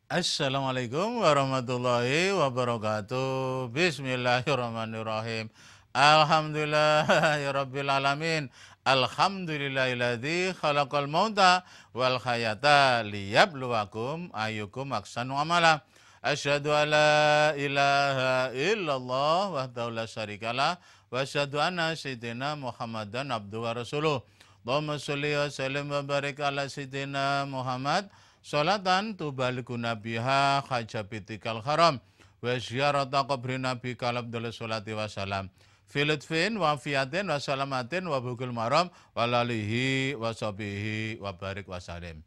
Assalamualaikum warahmatullahi wabarakatuh. Bismillahirrahmanirrahim. Alhamdulillahirabbil alamin. Alhamdulillahilladzi khalaqal mauta wal hayata liyabluwakum ayyukum ahsanu amala. Asyhadu an la ilaha illallah wahdahu la syarikalah wa asyhadu anna sayyidina Muhammadan abduhu wa rasuluh. Allahumma sholli wa sallim wa barik ala sayyidina Muhammad sholatan tubalikuna biha hajabitikal haram wa ziyarata qabri nabi kalabdul sholati wassalam filutfin wa fiatin wa salamatin wa bukul maram wa lalihi wa sahbihi wa barik wassalim.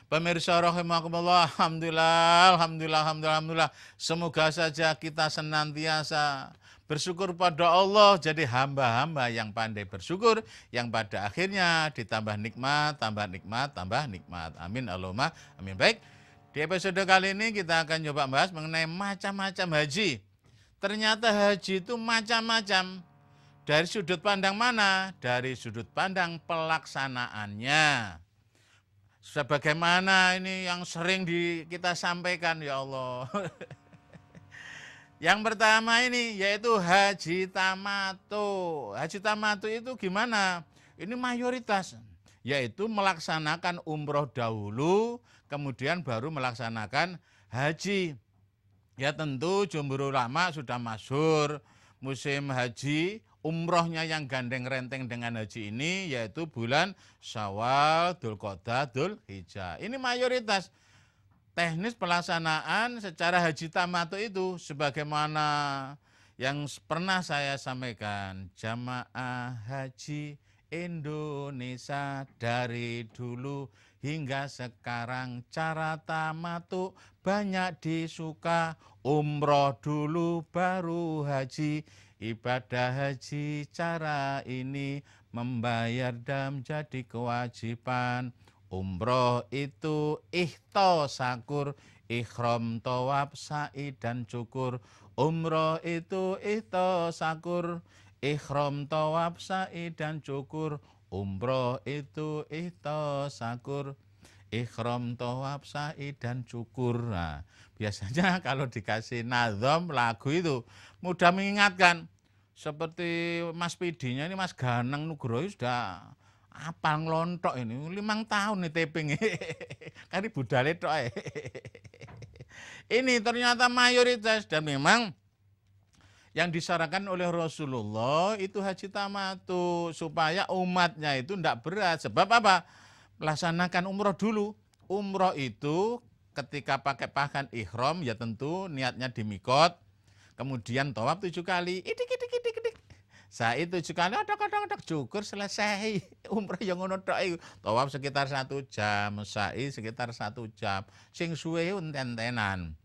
Pemirsa rahimakumullah, alhamdulillah, alhamdulillah, alhamdulillah, alhamdulillah. Semoga saja kita senantiasa bersyukur pada Allah, jadi hamba-hamba yang pandai bersyukur, yang pada akhirnya ditambah nikmat, tambah nikmat, tambah nikmat. Amin Allahumma amin. Baik, di episode kali ini kita akan coba bahas mengenai macam-macam haji. Ternyata haji itu macam-macam. Dari sudut pandang mana? Dari sudut pandang pelaksanaannya. Sebagaimana ini yang sering kita sampaikan, ya Allah. Yang pertama ini yaitu haji tamatu. Haji tamatu itu gimana? Ini mayoritas, yaitu melaksanakan umroh dahulu, kemudian baru melaksanakan haji. Ya tentu jumhur ulama sudah masyhur musim haji, umrohnya yang gandeng renteng dengan haji ini yaitu bulan Syawal, Dzulqa'dah, Dzulhijjah. Ini mayoritas. Teknis pelaksanaan secara haji tamatu itu sebagaimana yang pernah saya sampaikan, jamaah haji Indonesia dari dulu hingga sekarang cara tamatu banyak disuka, umroh dulu baru haji. Ibadah haji cara ini membayar dan jadi kewajiban. Umroh itu ikhtosakur, ikhram, tawaf, sa'i dan cukur. Umroh itu ikhtosakur, ikhram, tawaf, sa'i dan cukur. Umroh itu ikhtosakur, ikhram, tawaf, sa'i dan cukur. Nah, biasanya kalau dikasih nazam lagu itu mudah mengingatkan. Seperti Mas Pidinya ini, Mas Ganang Nugroho sudah apa ngelontok ini 5 tahun nih taping. Kan budale tok. Ini ternyata mayoritas dan memang yang disarankan oleh Rasulullah itu haji tamatu supaya umatnya itu tidak berat. Sebab apa? Melaksanakan umroh dulu. Umroh itu ketika pakai pakaian ihram ya tentu niatnya di mikot. Kemudian tawaf 7 kali. Idik. Sa'i 7 kali, otak, cukur selesai. Umroh yang ngono tok. Tawaf sekitar 1 jam, sa'i sekitar 1 jam. Sing suwe enten-tenan.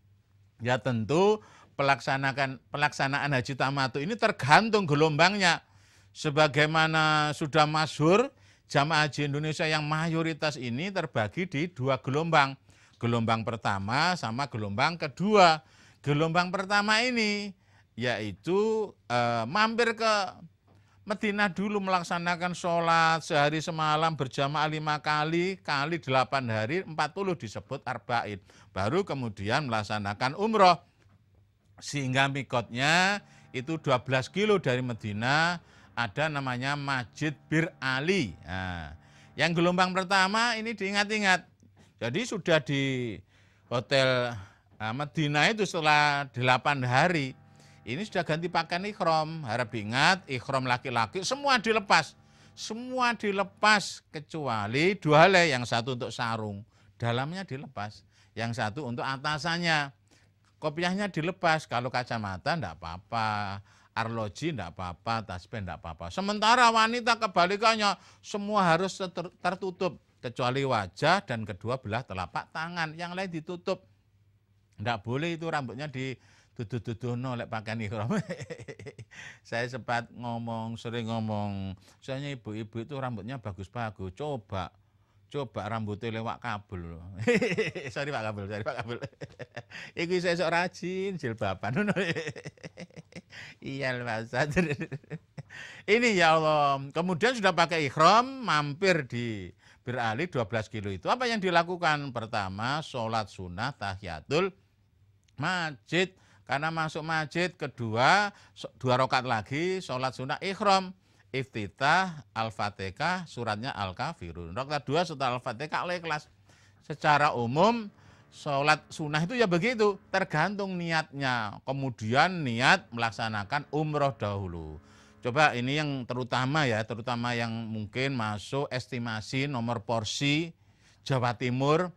Ya tentu pelaksanaan haji tamatu ini tergantung gelombangnya. Sebagaimana sudah masyhur, jamaah haji Indonesia yang mayoritas ini terbagi di 2 gelombang. Gelombang pertama sama gelombang kedua. Gelombang pertama ini yaitu mampir ke Madinah dulu melaksanakan sholat sehari semalam berjamaah 5 kali, kali 8 hari, 40 disebut arba'in. Baru kemudian melaksanakan umroh. Sehingga mikotnya itu 12 kilo dari Madinah, ada namanya Masjid Bir Ali. Nah, yang gelombang pertama ini diingat-ingat. Jadi sudah di hotel Madinah itu setelah 8 hari, ini sudah ganti pakaian ikhram. Harap ingat, ikhram laki-laki semua dilepas. Semua dilepas kecuali 2 helai, yang satu untuk sarung, dalamnya dilepas. Yang satu untuk atasannya. Kopiahnya dilepas, kalau kacamata enggak apa-apa, arloji enggak apa-apa, tasbih enggak apa-apa. Sementara wanita kebalikannya, semua harus tertutup kecuali wajah dan kedua belah telapak tangan, yang lain ditutup. Enggak boleh itu rambutnya dituduh-tuduh lek pakaian ihram. Saya sempat sering ngomong, soalnya ibu-ibu itu rambutnya bagus-bagus. Coba rambutnya lewat kabel. sorry Pak Kabel. Iku saya sok rajin jilbaban. Iya Pak Ustaz. Ini ya Allah. Kemudian sudah pakai ihram, mampir di beralih 12 kilo itu. Apa yang dilakukan? Pertama, sholat sunnah tahiyatul masjid. Karena masuk masjid, kedua, 2 rakaat lagi, sholat sunnah ikhram. Iftitah, Al-Fatihah, suratnya Al-Kafirun. Rakaat 2 setelah Al-Fatihah, Al-Ikhlas. Secara umum, sholat sunnah itu ya begitu, tergantung niatnya. Kemudian niat melaksanakan umroh dahulu. Coba ini yang terutama ya, terutama yang mungkin masuk estimasi nomor porsi Jawa Timur,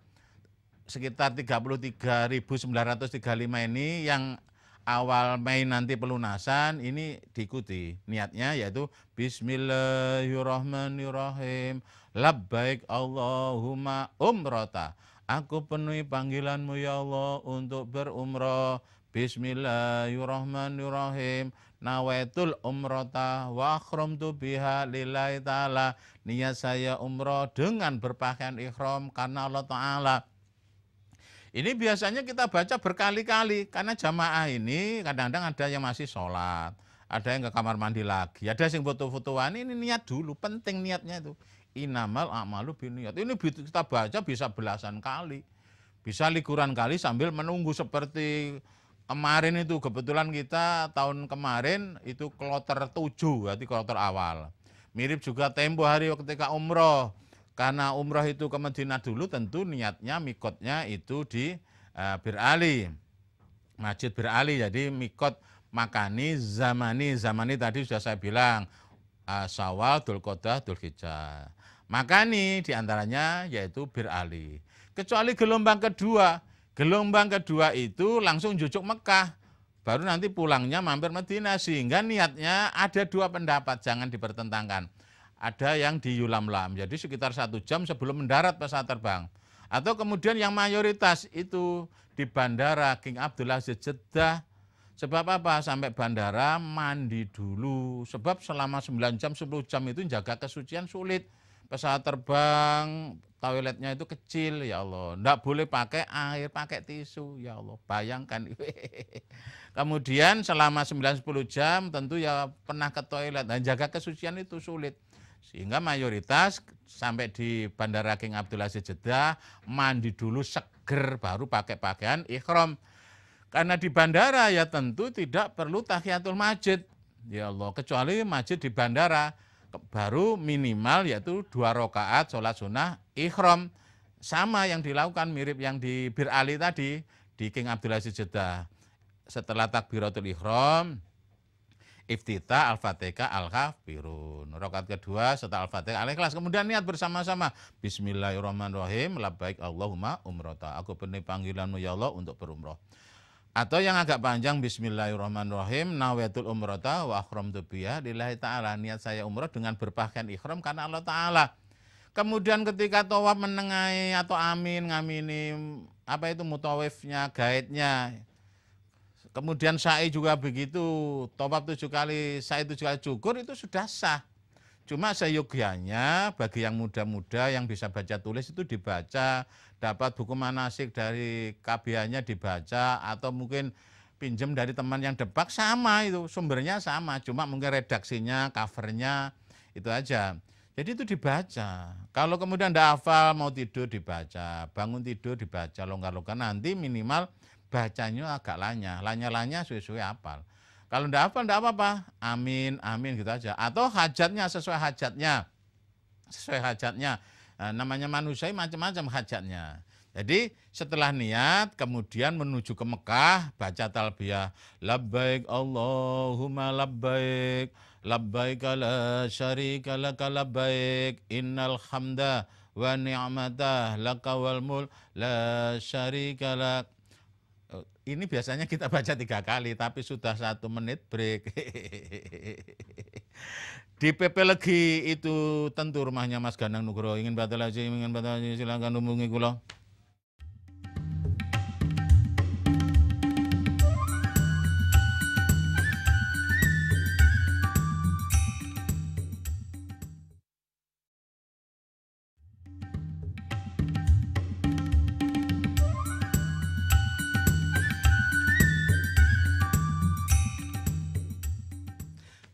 sekitar 33.935 ini yang awal Mei nanti pelunasan, ini diikuti. Niatnya yaitu Bismillahirrahmanirrahim. Labbaik Allahumma umrota. Aku penuhi panggilanmu ya Allah untuk berumrah. Bismillahirrahmanirrahim. Nawaitul umrota wa akhramtu biha lillahi ta'ala. Niat saya umrah dengan berpakaian ikhram karena Allah Ta'ala. Ini biasanya kita baca berkali-kali, karena jamaah ini kadang-kadang ada yang masih sholat, ada yang ke kamar mandi lagi, ada yang foto-fotoan, ini niat dulu, penting niatnya itu. Innamal a'malu binniyat. Ini kita baca bisa belasan kali, bisa likuran kali sambil menunggu seperti kemarin itu, kebetulan kita tahun kemarin itu kloter 7, berarti kloter awal. Mirip juga tempo hari ketika umroh. Karena umrah itu ke Madinah dulu, tentu niatnya, mikotnya itu di Bir Ali, Masjid Bir Ali. Jadi mikot makani, zamani tadi sudah saya bilang, Syawal, Dzulqa'dah, Dzulhijjah. Makani diantaranya yaitu Bir Ali. Kecuali gelombang kedua itu langsung jujuk Mekah, baru nanti pulangnya mampir Madinah, sehingga niatnya ada 2 pendapat, jangan dipertentangkan. Ada yang di Yulamlam, jadi sekitar 1 jam sebelum mendarat pesawat terbang. Atau kemudian yang mayoritas itu di Bandara King Abdullah Aziz Jeddah. Sebab apa? Sampai bandara mandi dulu. Sebab selama 9 jam, 10 jam itu jaga kesucian sulit. Pesawat terbang, toiletnya itu kecil, ya Allah. Nggak boleh pakai air, pakai tisu, ya Allah. Bayangkan. Kemudian selama 9-10 jam tentu ya pernah ke toilet. Dan jaga kesucian itu sulit. Sehingga mayoritas sampai di Bandara King Abdullah Aziz Jeddah mandi dulu seger baru pakai pakaian ikhram. Karena di bandara ya tentu tidak perlu tahiyatul masjid. Ya Allah, kecuali masjid di bandara baru minimal yaitu 2 rakaat sholat sunnah ikhram. Sama yang dilakukan mirip yang di Bir Ali tadi di King Abdullah Aziz Jeddah. Setelah takbiratul ikhram, Iftitah, Al-Fatihah, Al-Kafirun. Rakaat kedua setelah Al-Fatihah, Al-Ikhlas. Kemudian niat bersama-sama. Bismillahirrahmanirrahim. Labbaik Allahumma umrota. Aku penuhi panggilanmu ya Allah untuk berumrah. Atau yang agak panjang, Bismillahirrahmanirrahim. Nawaitul umrota wa akhramtu biha lillahi ta'ala. Niat saya umrah dengan berpakaian ikhram karena Allah Ta'ala. Kemudian ketika tawaf menengahi atau amin, ngamini, apa itu mutawifnya, gaidnya. Kemudian sa'i juga begitu, tawaf 7 kali, sa'i 7 kali cukur itu sudah sah. Cuma seyogyanya bagi yang muda-muda yang bisa baca tulis itu dibaca, dapat buku manasik dari KBH-nya dibaca, atau mungkin pinjam dari teman yang Depak, sama itu, sumbernya sama, cuma mungkin redaksinya, covernya, itu aja. Jadi itu dibaca. Kalau kemudian tidak hafal, mau tidur dibaca, bangun tidur dibaca, longgar-longgar, nanti minimal bacanya agak lanya sesuai hafal. Kalau tidak hafal tidak apa-apa, amin, amin gitu aja. Atau hajatnya sesuai hajatnya. Namanya manusia macam-macam hajatnya. Jadi setelah niat kemudian menuju ke Mekah, baca talbiyah, labbaik Allahumma labbaik, labbaik la syarika laka labbaik, innal hamda wa ni'matah laka wal mulk la syarika lak. Ini biasanya kita baca 3 kali, tapi sudah 1 menit break. Di PP Legi itu tentu rumahnya Mas Ganang Nugroho. Ingin batal aja, silakan hubungi kula.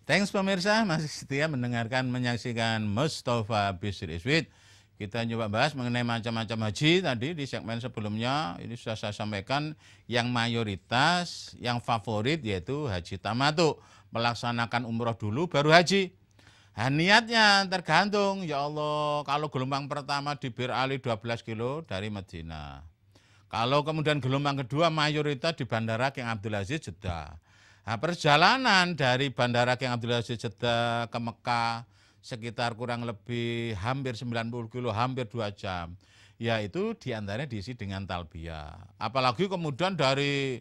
Thanks pemirsa, masih setia mendengarkan, menyaksikan Mustafa Bisri Iswid. Kita coba bahas mengenai macam-macam haji tadi di segmen sebelumnya. Ini sudah saya sampaikan yang mayoritas, yang favorit yaitu haji tamattu. Melaksanakan umroh dulu baru haji. Nah, niatnya tergantung, ya Allah, kalau gelombang pertama di Bir Ali 12 kilo dari Madinah. Kalau kemudian gelombang kedua mayoritas di Bandara King Abdul Aziz Jeddah. Nah, perjalanan dari Bandara King Abdul Aziz Jeddah ke Mekah sekitar kurang lebih hampir 90 kilo, hampir 2 jam. Yaitu diantaranya diisi dengan talbiyah. Apalagi kemudian dari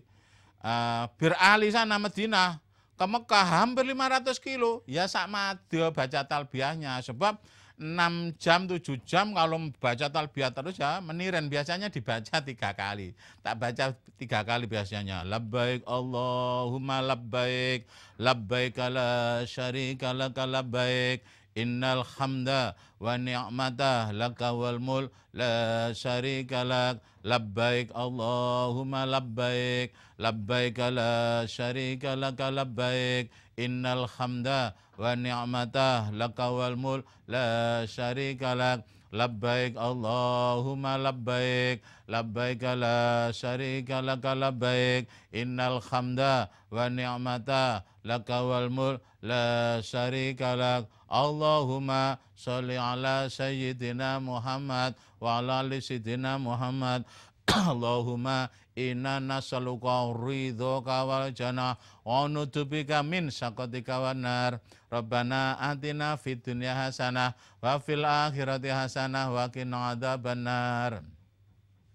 Bir Ali sana Madinah ke Mekah hampir 500 kilo. Ya sama dia baca talbiyahnya. Sebab 6 jam, 7 jam kalau baca talbiyah terus ya meniren. Biasanya dibaca 3 kali. Tak baca 3 kali biasanya. Labbaik Allahumma labbaik. Labbaik la syarika laka labbaik. Innal hamda wa ni'mata laka wal mulk la syarika lak. Labbaik Allahumma labbaik. Labbaik la syarika laka labbaik. Innal hamda wa ni'mata laka wal mulk la syarika lak. Labbaik Allahumma labbaik. Labbaik la syarika laka labbaik. Innal hamda wa ni'mata laka wal mulk la syarika lak. Allahumma sholli ala sayyidina Muhammad wa ala ali sayyidina Muhammad. Allahumma inna nas'aluka ridhoka wal jannah wa nutubika min saqatika wan nar. Rabbana atina fid dunya hasanah wa fil akhirati hasanah wa qina adzabannar.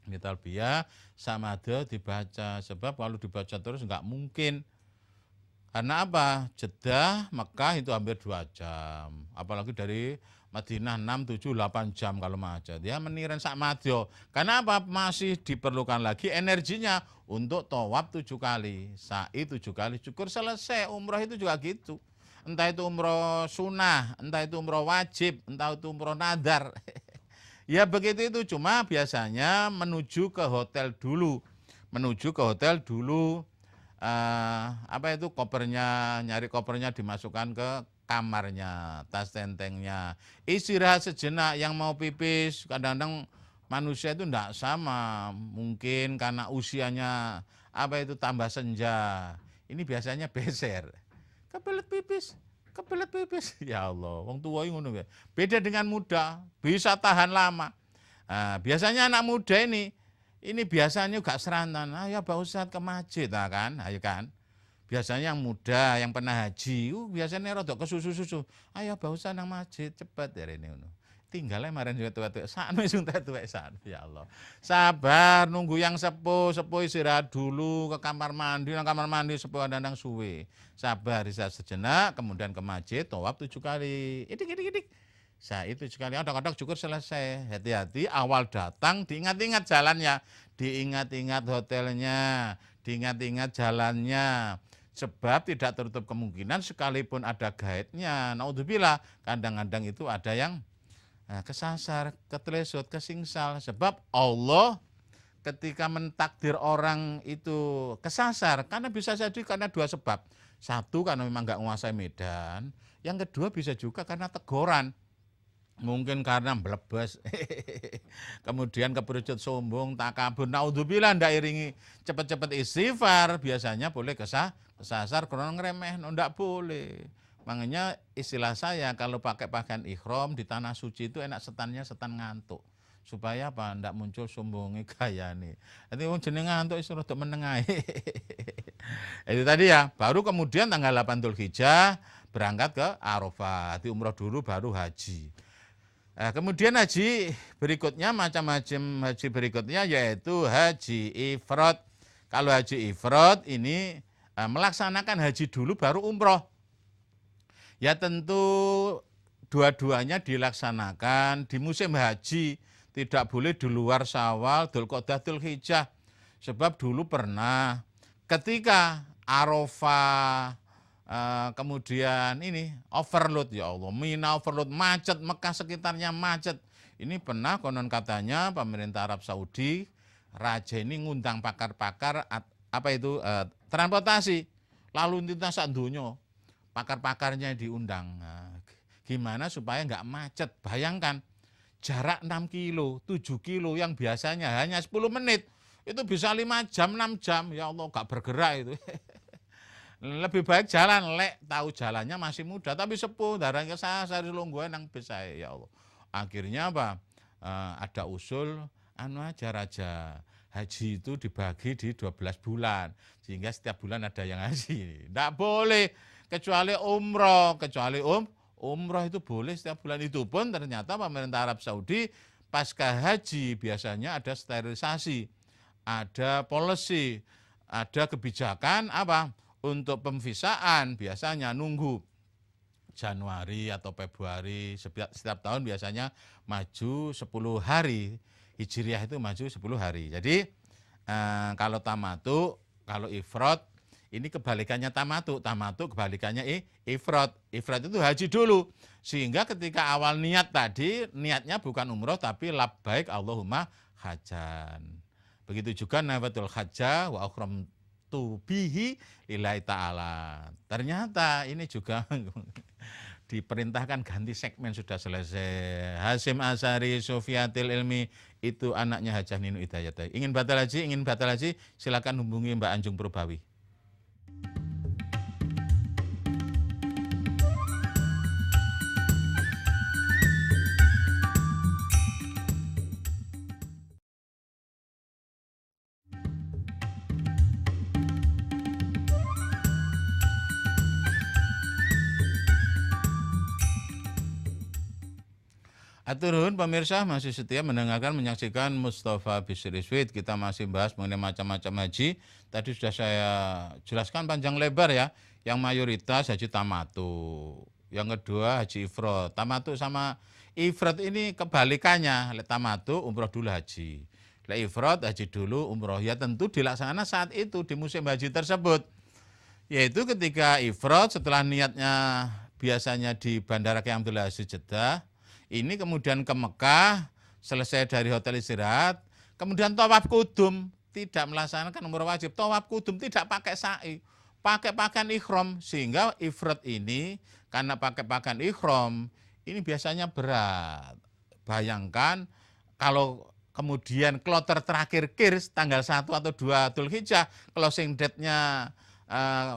Ini talbiyah sama ada dibaca, sebab kalau dibaca terus enggak mungkin. Karena apa? Jeddah, Mekah itu hampir 2 jam. Apalagi dari Madinah 6, 7, 8 jam kalau macet. Ya meniren sak madya. Karena apa? Masih diperlukan lagi energinya untuk tawaf 7 kali. Sa'i 7 kali, syukur selesai. Umroh itu juga gitu. Entah itu umroh sunnah, entah itu umroh wajib, entah itu umroh nadar. Ya begitu itu. Cuma biasanya menuju ke hotel dulu. Menuju ke hotel dulu. Apa itu kopernya, nyari kopernya dimasukkan ke kamarnya, tas tentengnya, istirahat sejenak. Yang mau pipis kadang-kadang manusia itu enggak sama, mungkin karena usianya apa itu tambah senja, ini biasanya beser, kebelet pipis, ya Allah, wong tua ini ngono. Beda dengan muda, bisa tahan lama. Biasanya anak muda ini biasanya gak serantan, ayo Pak Ustadz ke masjid, kan, ayo kan. Biasanya yang muda, yang pernah haji, biasanya rodok ke susu-susu, ayo Pak Ustadz nang masjid, cepet ya ini. Tinggalnya kemarin juga tua-tua, sana suntai tua sana, ya Allah. Sabar, nunggu yang sepuh istirahat dulu ke kamar mandi, sepuh dandang suwe. Sabar, istirahat sejenak, kemudian ke masjid, tawaf 7 kali, idik. Saya itu sekali kadang-kadang syukur selesai. Hati-hati awal datang diingat-ingat jalannya, diingat-ingat hotelnya, diingat-ingat jalannya. Sebab tidak tertutup kemungkinan sekalipun ada guide-nya, naudzubillah, kadang-kadang itu ada yang kesasar, ketelesut, kesingsal. Sebab Allah ketika mentakdir orang itu kesasar, karena bisa jadi karena 2 sebab. Satu, karena memang nggak menguasai medan. Yang kedua bisa juga karena teguran. Mungkin karena blebes, kemudian keperucut sombong, takabur, naudzubillah, ndak iringi cepat-cepat istighfar, biasanya boleh kesasar karena ngeremeh, ndak boleh. Makanya istilah saya kalau pakai pakaian ihram di tanah suci itu enak setannya setan ngantuk. Supaya apa? Ndak muncul sombongnya gayane. Nanti wong jeneng ngantuk iso rada menengae. Itu tadi ya, baru kemudian tanggal 8 Dzulhijjah berangkat ke Arafah, di umroh dulu baru haji. Kemudian haji berikutnya, macam-macam haji berikutnya yaitu haji ifrad. Kalau haji ifrad ini melaksanakan haji dulu baru umroh. Ya tentu dua-duanya dilaksanakan di musim haji. Tidak boleh di luar Syawal, Dzulqa'dah, Dzulhijjah. Sebab dulu pernah ketika Arafah kemudian ini overload, ya Allah, Mina overload, macet, Mekah sekitarnya macet. Ini pernah konon katanya pemerintah Arab Saudi, raja ini ngundang pakar-pakar transportasi lalu lintas sak donya. Pakar-pakarnya diundang. Gimana supaya nggak macet? Bayangkan jarak 6 kilo, 7 kilo yang biasanya hanya 10 menit, itu bisa 5 jam, 6 jam, ya Allah gak bergerak itu. Lebih baik jalan, lek tahu jalannya masih muda, tapi sepuh, darahnya sari lungguh nang bisa, ya Allah. Akhirnya apa? Ada usul, anu aja Raja, haji itu dibagi di 12 bulan, sehingga setiap bulan ada yang haji. Tidak boleh, kecuali umroh, umroh itu boleh setiap bulan. Itu pun ternyata pemerintah Arab Saudi pasca haji biasanya ada sterilisasi, ada policy, ada kebijakan apa untuk pemvisaan, biasanya nunggu Januari atau Februari setiap tahun biasanya maju 10 hari. Hijriah itu maju 10 hari. Jadi kalau tamatu, kalau ifrad ini kebalikannya tamatu. Tamatu kebalikannya ifrad. Ifrad itu haji dulu. Sehingga ketika awal niat tadi, niatnya bukan umroh tapi labbaik Allahumma hajan. Begitu juga nawatul hajjah wa akhramtu bihi lillahi ta'ala. Ternyata ini juga diperintahkan ganti segmen, sudah selesai. Hasyim Asy'ari Sufyatil Ilmi itu anaknya Hajah Ninu Hidayat. Ingin batal haji, silakan hubungi Mbak Anjung Purbawi. Aturun pemirsa masih setia mendengarkan, menyaksikan Mustafa Bisri Sweet. Kita masih bahas mengenai macam-macam haji. Tadi sudah saya jelaskan panjang lebar ya. Yang mayoritas haji tamatu. Yang kedua haji ifrad. Tamatu sama ifrad ini kebalikannya. Tamatu umroh dulu haji. Ifrad haji dulu umroh. Ya tentu dilaksanakan saat itu di musim haji tersebut. Yaitu ketika ifrad setelah niatnya biasanya di Bandara Kyai Abdul Aziz Jeddah. Ini kemudian ke Mekah, selesai dari hotel istirahat, kemudian tawaf kudum, tidak melaksanakan umroh wajib, tawaf kudum tidak pakai sa'i, pakai pakaian ikhram, sehingga ifrad ini karena pakai pakaian ikhram, ini biasanya berat. Bayangkan kalau kemudian kloter terakhir kirs tanggal 1 atau 2 Dzulhijjah, closing date-nya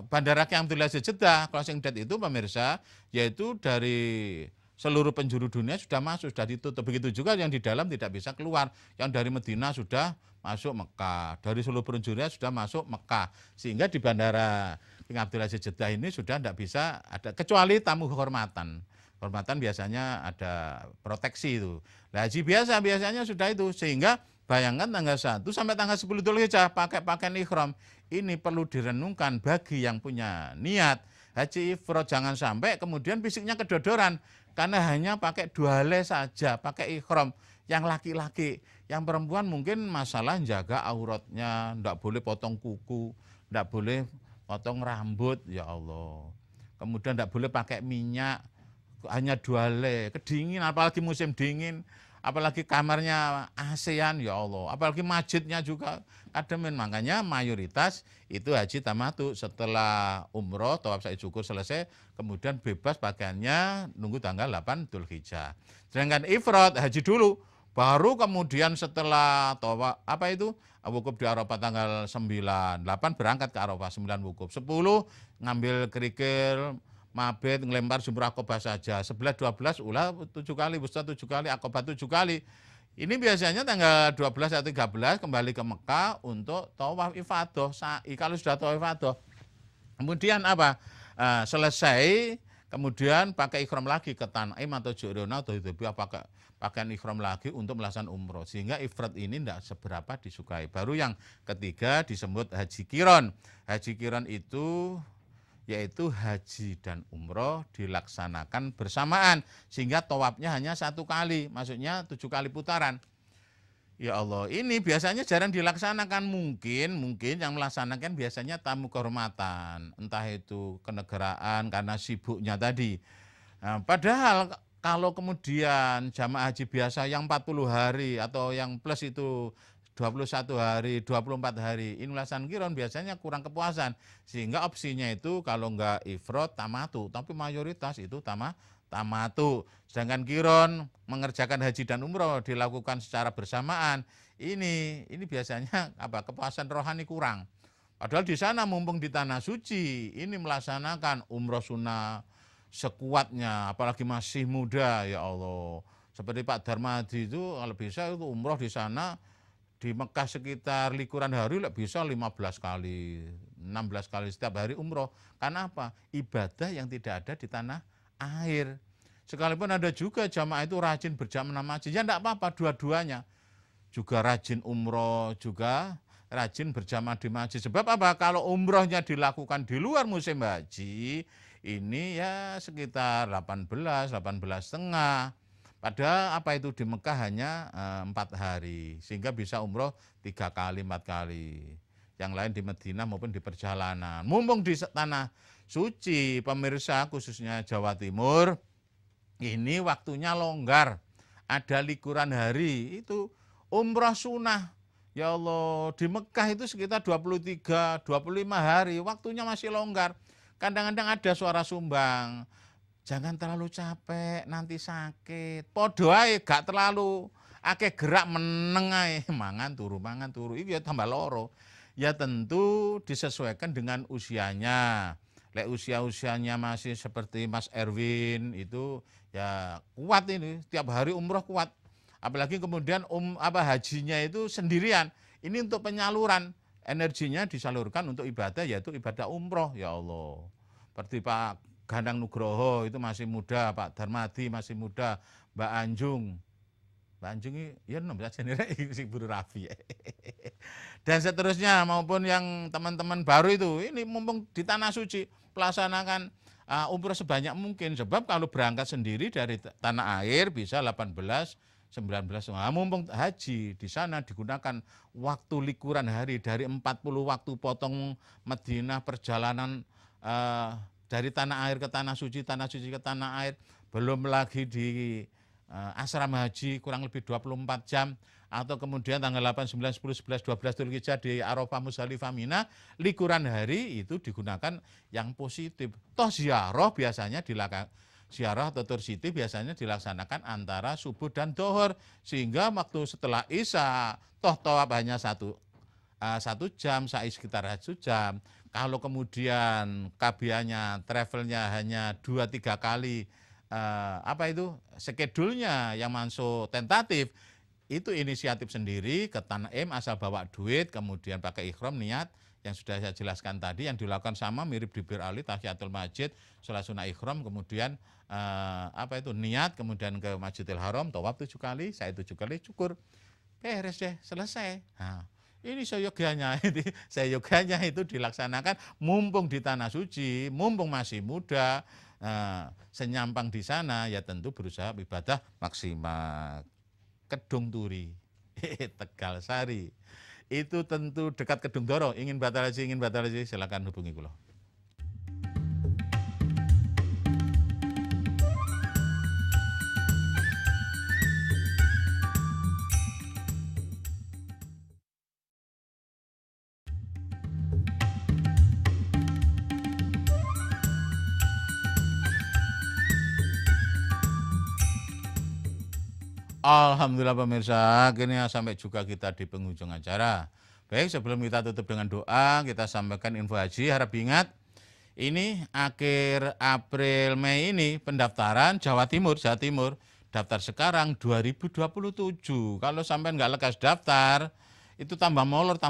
Bandara Kyai Abdul Aziz Jeddah, closing date itu pemirsa, yaitu dari seluruh penjuru dunia sudah masuk, sudah ditutup. Begitu juga yang di dalam tidak bisa keluar. Yang dari Medina sudah masuk Mekah. Dari seluruh penjuru dunia sudah masuk Mekah. Sehingga di Bandara Kyai Abdul Aziz Jeddah ini sudah tidak bisa ada, kecuali tamu kehormatan. Kehormatan biasanya ada proteksi itu. Nah, haji biasanya sudah itu. Sehingga bayangkan tanggal 1 sampai tanggal 10 Dzulhijjah pakai pakaian ikhram. Ini perlu direnungkan bagi yang punya niat haji ifrad, jangan sampai kemudian fisiknya kedodoran karena hanya pakai 2 helai saja, pakai ikhram. Yang laki-laki, yang perempuan mungkin masalah jaga auratnya, tidak boleh potong kuku, tidak boleh potong rambut, ya Allah. Kemudian tidak boleh pakai minyak, hanya 2 helai, kedingin, apalagi musim dingin, apalagi kamarnya ASEAN, ya Allah, apalagi masjidnya juga kademin. Makanya mayoritas itu haji tamatu, setelah umroh, tawaf sa'i syukur selesai, kemudian bebas pakaiannya nunggu tanggal 8 Dzulhijjah. Sedangkan ifrad haji dulu, baru kemudian setelah tawaf wukuf di Arafah tanggal 9, 8 berangkat ke Arafah, 9 wukuf, 10 ngambil kerikil, mabit, ngelempar jumrah Aqobah saja, 11, 12 ulah 7 kali, wusta 7 kali, Aqobah 7 kali. Ini biasanya tanggal 12 atau 13 kembali ke Mekah untuk tawaf ifadah, sa'i, kalau sudah tawaf ifadah. Kemudian apa? Selesai, kemudian pakai ikhram lagi ke Tan'im atau Ji'rana atau Hudzaibiyah, pakai pakaian ikhram lagi untuk melaksanakan umroh. Sehingga ifrad ini tidak seberapa disukai. Baru yang ketiga disebut haji kiron. Haji kiron itu yaitu haji dan umroh dilaksanakan bersamaan, sehingga tawafnya hanya 1 kali, maksudnya 7 kali putaran. Ya Allah, ini biasanya jarang dilaksanakan. Mungkin yang melaksanakan biasanya tamu kehormatan, entah itu kenegaraan karena sibuknya tadi. Nah, padahal kalau kemudian jamaah haji biasa yang 40 hari atau yang plus itu 21 hari, 24 hari, ini melaksanakan kiron biasanya kurang kepuasan. Sehingga opsinya itu kalau enggak ifrad tamatu, tapi mayoritas itu tamatu. Sedangkan kiron mengerjakan haji dan umroh dilakukan secara bersamaan. Ini biasanya kepuasan rohani kurang. Padahal di sana mumpung di tanah suci, ini melaksanakan umroh sunnah sekuatnya, apalagi masih muda, ya Allah. Seperti Pak Darmadi itu kalau bisa itu umroh di sana, di Mekah sekitar likuran hari bisa 15 kali, 16 kali setiap hari umroh. Karena apa? Ibadah yang tidak ada di tanah air. Sekalipun ada juga jamaah itu rajin berjamaah haji, ya enggak apa-apa dua-duanya. Juga rajin umroh, juga rajin berjamaah di masjid. Sebab apa? Kalau umrohnya dilakukan di luar musim haji, ini ya sekitar 18 setengah. Padahal apa itu di Mekah hanya 4 hari, sehingga bisa umroh 3 kali, 4 kali. Yang lain di Madinah maupun di perjalanan. Mumpung di tanah suci, pemirsa khususnya Jawa Timur, ini waktunya longgar. Ada likuran hari, itu umroh sunnah. Ya Allah, di Mekah itu sekitar 23, 25 hari, waktunya masih longgar. Kadang-kadang ada suara sumbang, jangan terlalu capek, nanti sakit. Podo ae gak terlalu akeh gerak meneng ae, mangan turu. Itu ya tambah loro. Ya tentu disesuaikan dengan usianya. Lek usianya masih seperti Mas Erwin itu ya kuat ini, tiap hari umroh kuat. Apalagi kemudian hajinya itu sendirian. Ini untuk penyaluran, energinya disalurkan untuk ibadah, yaitu ibadah umroh, ya Allah. Seperti Pak Gandang Nugroho itu masih muda, Pak Darmadi masih muda, Mbak Anjung ini ya nom saja nih si Buru Rafi. Dan seterusnya maupun yang teman-teman baru itu, ini mumpung di tanah suci pelaksanakan umroh sebanyak mungkin. Sebab kalau berangkat sendiri dari tanah air bisa 18, 19. Mumpung haji di sana digunakan waktu likuran hari dari 40 waktu potong Madinah perjalanan dari tanah air ke tanah suci ke tanah air, belum lagi di asrama haji kurang lebih 24 jam, atau kemudian tanggal 8, 9, 10, 11, 12 Dzulhijjah di Arafah, Musdalifah, Mina, likuran hari itu digunakan yang positif. Toh ziarah biasanya ziarah atau tur siti biasanya dilaksanakan antara subuh dan dohor, sehingga waktu setelah isya toh tawaf hanya 1 jam, sa'i sekitar 1 jam. Kalau kemudian kabianya, travelnya hanya 2-3 kali, skedulnya yang masuk tentatif, itu inisiatif sendiri ke Tan'im, asal bawa duit, kemudian pakai ikhram niat, yang sudah saya jelaskan tadi, yang dilakukan sama mirip di Bir Ali, tahiyatul masjid, sholat sunnah ikhram, kemudian niat, kemudian ke Masjidil Haram, tawaf 7 kali, sa'i 7 kali, cukur, beres deh, selesai. Nah, ini seyogyanya itu dilaksanakan mumpung di tanah suci, mumpung masih muda, senyampang di sana, ya tentu berusaha ibadah maksimal. Kedung Turi, Tegal Sari, itu tentu dekat Kedung Doro. Ingin batal haji, silakan hubungi kula. Alhamdulillah pemirsa, kini sampai juga kita di penghujung acara. Baik, sebelum kita tutup dengan doa, kita sampaikan info haji. Harap ingat, ini akhir April Mei ini pendaftaran Jawa Timur, daftar sekarang 2027. Kalau sampai nggak lekas daftar, itu tambah molor.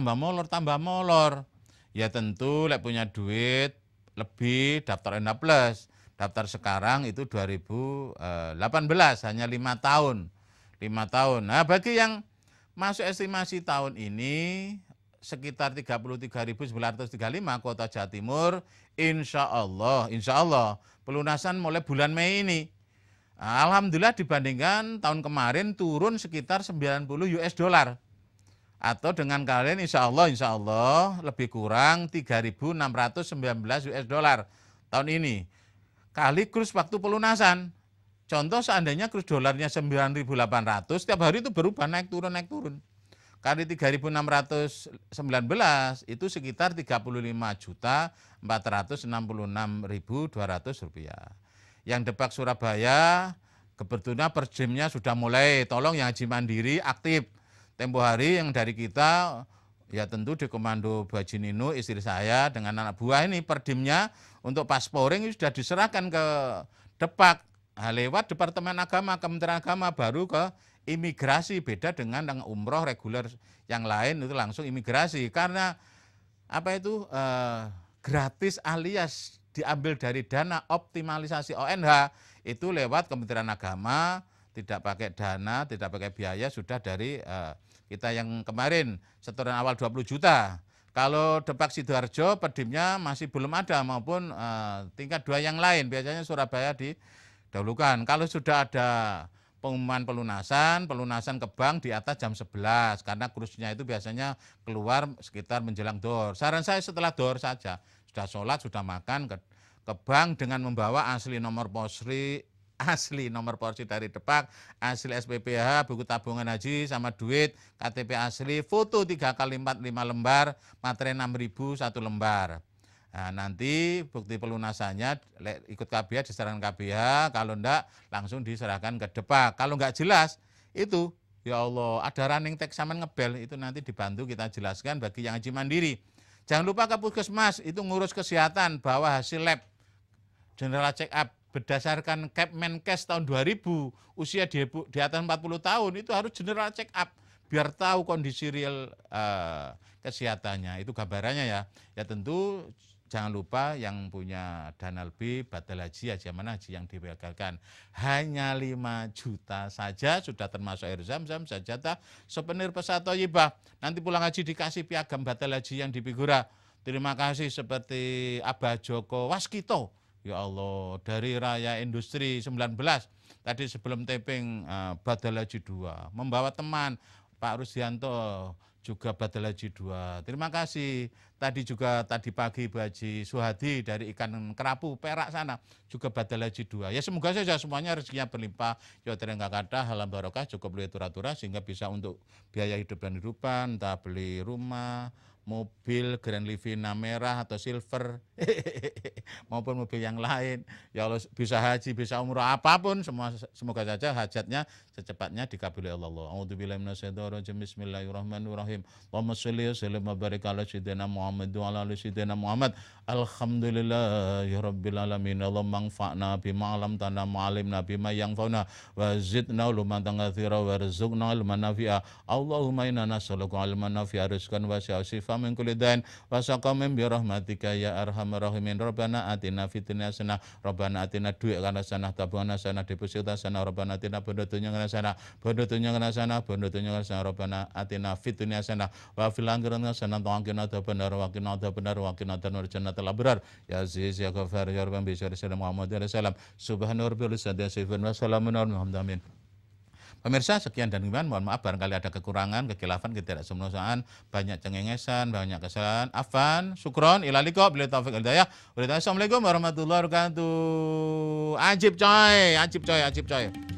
Ya tentu, lek punya duit lebih daftar Enda Plus. Daftar sekarang itu 2018, hanya 5 tahun. 5 tahun. Nah, bagi yang masuk estimasi tahun ini sekitar 33.935 kota Jawa Timur, insya Allah pelunasan mulai bulan Mei ini. Alhamdulillah dibandingkan tahun kemarin turun sekitar 90 US dollar. Atau dengan kalian insya Allah lebih kurang 3.619 US dollar tahun ini. Kali kurs waktu pelunasan. Contoh seandainya kurs dolarnya 9.800, setiap hari itu berubah naik turun. Kali 3.619 itu sekitar 35.466.200 rupiah. Yang Depak Surabaya, kebetulan Perjimnya sudah mulai, tolong yang haji mandiri aktif. Tempo hari yang dari kita, ya tentu di komando Bu Haji Nino, istri saya dengan anak buah ini, Perdimnya untuk pasporing sudah diserahkan ke Depak. Lewat Departemen Agama, Kementerian Agama, baru ke imigrasi. Beda dengan yang umroh reguler yang lain itu langsung imigrasi. Karena apa itu gratis alias diambil dari dana optimalisasi ONH itu lewat Kementerian Agama, tidak pakai dana, tidak pakai biaya, sudah dari kita yang kemarin setoran awal 20 juta. Kalau Depak Sidoarjo, Perdimnya masih belum ada maupun tingkat 2 yang lain, biasanya Surabaya didahulukan. Kalau sudah ada pengumuman pelunasan ke bank di atas jam 11 karena kursusnya itu biasanya keluar sekitar menjelang Dohor. Saran saya setelah Dohor saja, sudah sholat, sudah makan ke bank dengan membawa asli nomor posri, asli nomor porsi dari Depak, asli SPPH, buku tabungan haji sama duit, KTP asli, foto 3x4 5 lembar, materai 6.000 1 lembar. Nah, nanti bukti pelunasannya ikut KBH diserahkan KBH, kalau enggak langsung diserahkan ke Depak. Kalau enggak jelas itu ya Allah ada running text sama ngebel, itu nanti dibantu kita jelaskan bagi yang haji mandiri. Jangan lupa ke puskesmas itu ngurus kesehatan, bawa hasil lab general check up berdasarkan Kepmenkes tahun 2000, usia di atas 40 tahun itu harus general check up biar tahu kondisi real kesehatannya. Itu gambarannya ya. Ya tentu jangan lupa yang punya dana lebih, batal haji, haji mana haji yang digagalkan. Hanya 5 juta saja sudah termasuk air zam-zam, sajadah, souvenir pesawat Thayyibah. Nanti pulang haji dikasih piagam batal haji yang di Figura. Terima kasih seperti Abah Joko Waskito. Ya Allah, dari Raya Industri 19, tadi sebelum taping batal haji 2. Membawa teman, Pak Rusdianto juga batal haji 2. Terima kasih. Tadi juga tadi pagi Bu Haji Suhadi dari ikan kerapu Perak sana juga batal haji 2. Ya semoga saja semuanya rezekinya berlimpah. Ya terengah kata halam barokah cukup beli tura-tura sehingga bisa untuk biaya hidup dan hidupan, entah beli rumah, mobil Grand Livina merah atau silver maupun mobil yang lain. Ya Allah bisa haji, bisa umroh, apapun semua semoga saja hajatnya secepatnya dikabuli Allah. A'udzubillahi minasyaitonirrajim. Bismillahirrahmanirrahim. Allahumma shalli wa sallim wa barik ala sayyidina Muhammad wa ala ali sayyidina Muhammad. Alhamdulillahirabbil alamin. Allahumma anfa'na bima 'allamtana wa 'allimna bima yanfa'una wa zidna ilman katsira warzuqna ilman nafi'a. Allahumma inna nas'aluka 'ilman nafi'a rizqan wasi'a min kulli dain wa saqamin bi rahmatika ya arhamar rahimin. Rabbana atina fid dunya hasanah, Rabbana atina duit kana hasanah, tabungan hasanah, deposito hasanah, Rabbana atina bondotunya kana hasanah, bondotunya kana hasanah, bondotunya kana hasanah, Rabbana atina fid dunya hasanah wa fil akhirati hasanah wa qina adzabannar wa qina adzabannar wa qina adzabannar jannatal abrar ya aziz ya ghafar ya rabbana bi syarri Muhammad sallallahu subhana rabbil izzati wa salamun alal mursalin. Pemirsa, sekian dan demikian. Mohon maaf barangkali ada kekurangan, kekilafan, ketidaksempurnaan, banyak cengengesan, banyak kesalahan. Afan, syukron, ilaliko, bila taufik hidayah. Assalamualaikum warahmatullahi wabarakatuh. Ajib coy, ajib coy, ajib coy.